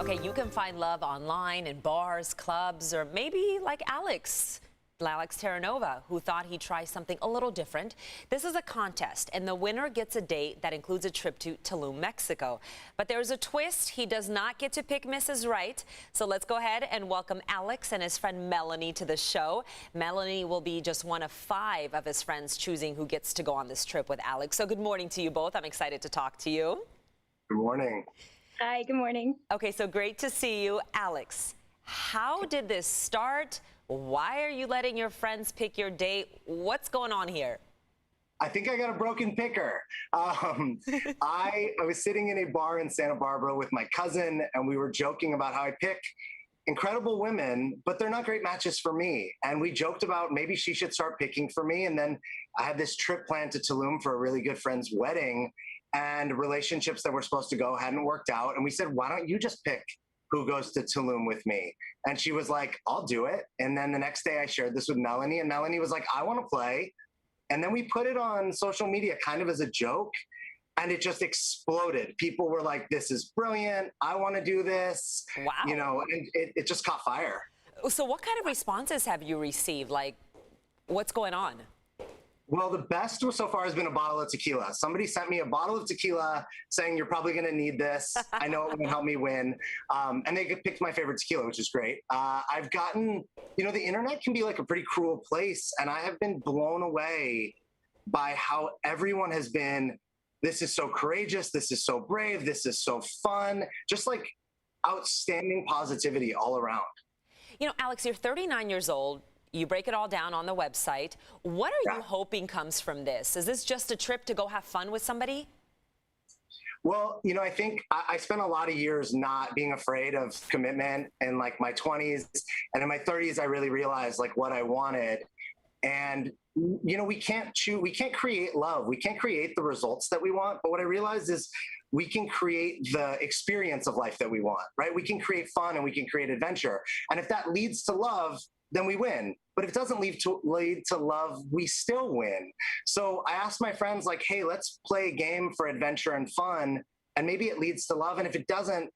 Okay, you can find love online in bars, clubs, or maybe like Alex Terranova, who thought he'd try something a little different. This is a contest, and the winner gets a date that includes a trip to Tulum, Mexico. But there's a twist. He does not get to pick Mrs. Right. So let's go ahead and welcome Alex and his friend Melanie to the show. Melanie will be just one of 5 of his friends choosing who gets to go on this trip with Alex. So good morning to you both. I'm excited to talk to you. Good morning. Hi, good morning. Okay, so great to see you. Alex, how did this start? Why are you letting your friends pick your date? What's going on here? I think I got a broken picker. I was sitting in a bar in Santa Barbara with my cousin, and we were joking about how I pick incredible women, but they're not great matches for me. And we joked about maybe she should start picking for me. And then I had this trip planned to Tulum for a really good friend's wedding, and relationships that were supposed to go hadn't worked out. And we said, why don't you just pick who goes to Tulum with me? And she was like, I'll do it. And then the next day I shared this with Melanie, and Melanie was like, I want to play. And then we put it on social media kind of as a joke, and it just exploded. People were like, this is brilliant. I want to do this. Wow. You know, and it just caught fire. So what kind of responses have you received? Like, what's going on? Well, the best so far has been a bottle of tequila. Somebody sent me a bottle of tequila saying, you're probably going to need this. I know it will help me win. And they picked my favorite tequila, which is great. I've gotten, you know, the internet can be like a pretty cruel place. And I have been blown away by how everyone has been, this is so courageous. This is so brave. This is so fun. Just like outstanding positivity all around. You know, Alex, you're 39 years old. You break it all down on the website. What are you hoping comes from this? Is this just a trip to go have fun with somebody? Well, you know, I think I spent a lot of years not being afraid of commitment in like my 20s. And in my 30s, I really realized like what I wanted. And, you know, we can't create love. We can't create the results that we want. But what I realized is we can create the experience of life that we want, right? We can create fun and we can create adventure. And if that leads to love, then we win. But if it doesn't lead to love, we still win. So I asked my friends like, hey, let's play a game for adventure and fun. And maybe it leads to love. And if it doesn't,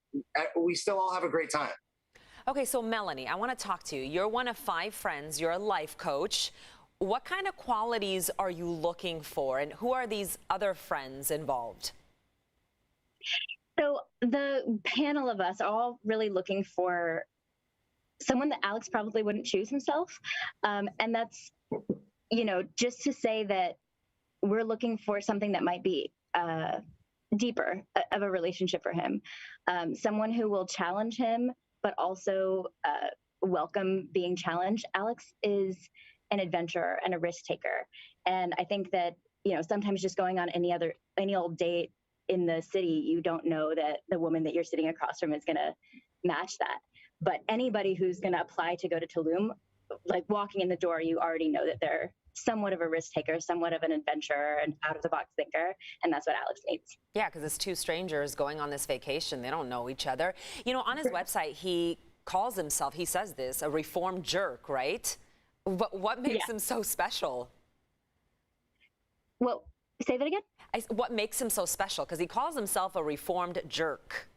we still all have a great time. Okay, so Melanie, I want to talk to you. You're one of 5 friends. You're a life coach. What kind of qualities are you looking for? And who are these other friends involved? So the panel of us are all really looking for someone that Alex probably wouldn't choose himself. And that's, you know, just to say that we're looking for something that might be deeper of a relationship for him. Someone who will challenge him, but also welcome being challenged. Alex is an adventurer and a risk taker. And I think that, you know, sometimes just going on any old date in the city, you don't know that the woman that you're sitting across from is going to match that. But anybody who's going to apply to go to Tulum, like walking in the door, you already know that they're somewhat of a risk taker, somewhat of an adventurer, an out-of-the-box thinker, and that's what Alex needs. Yeah, because it's 2 strangers going on this vacation. They don't know each other. You know, on his website, he calls himself, he says this, a reformed jerk, right? But what makes him so special? Well, say that again? What makes him so special? Because he calls himself a reformed jerk.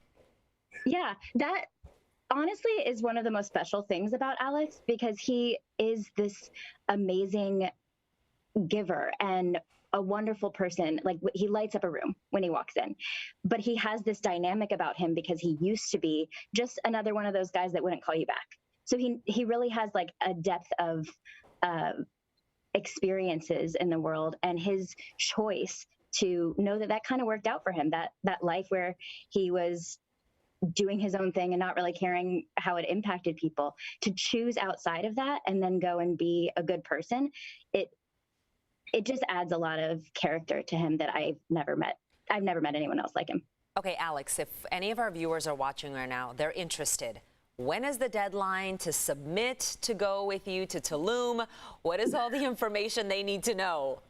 Yeah, that honestly is one of the most special things about Alex, because he is this amazing giver and a wonderful person. Like, he lights up a room when he walks in, but he has this dynamic about him because he used to be just another one of those guys that wouldn't call you back. So he really has like a depth of experiences in the world, and his choice to know that that kind of worked out for him, that life where he was doing his own thing and not really caring how it impacted people, to choose outside of that and then go and be a good person, it just adds a lot of character to him that I've never met anyone else like him. Okay, Alex, if any of our viewers are watching right now, they're interested. When is the deadline to submit to go with you to Tulum? What is all the information they need to know?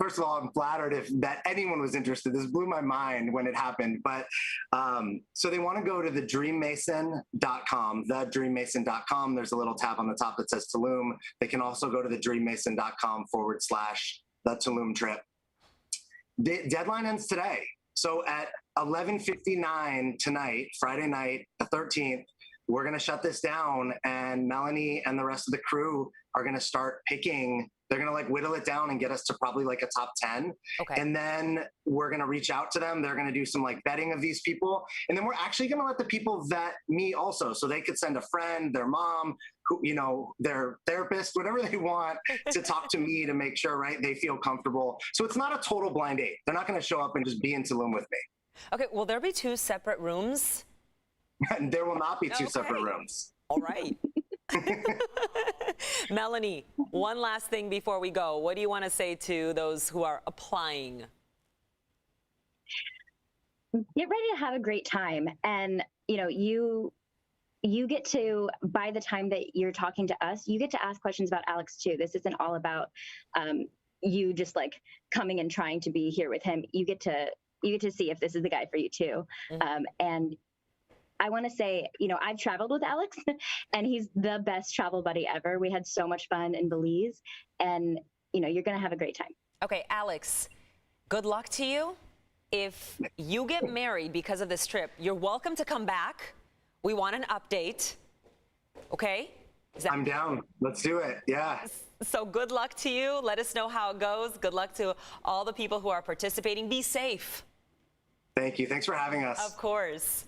First of all, I'm flattered that anyone was interested. This blew my mind when it happened. But so they want to go to thedreammason.com, thedreammason.com. There's a little tab on the top that says Tulum. They can also go to thedreammason.com/the Tulum trip. The deadline ends today. So at 11:59 tonight, Friday night, the 13th, we're going to shut this down, and Melanie and the rest of the crew are going to start picking. They're going to like whittle it down and get us to probably like a top 10. Okay. And then we're going to reach out to them. They're going to do some like vetting of these people. And then we're actually going to let the people vet me also. So they could send a friend, their mom, who, you know, their therapist, whatever they want to talk to me to make sure, right, they feel comfortable. So it's not a total blind date. They're not going to show up and just be in Tulum with me. Okay, will there be 2 separate rooms? There will not be 2 separate rooms. All right. Melanie, one last thing before we go. What do you want to say to those who are applying? Get ready to have a great time. And, you know, you get to, by the time that you're talking to us, you get to ask questions about Alex too. This isn't all about you just like coming and trying to be here with him. You get to see if this is the guy for you too. And I want to say, you know, I've traveled with Alex and he's the best travel buddy ever. We had so much fun in Belize, and, you know, you're going to have a great time. Okay, Alex, good luck to you. If you get married because of this trip, you're welcome to come back. We want an update. Okay? I'm down. Let's do it. Yeah. So good luck to you. Let us know how it goes. Good luck to all the people who are participating. Be safe. Thank you. Thanks for having us. Of course.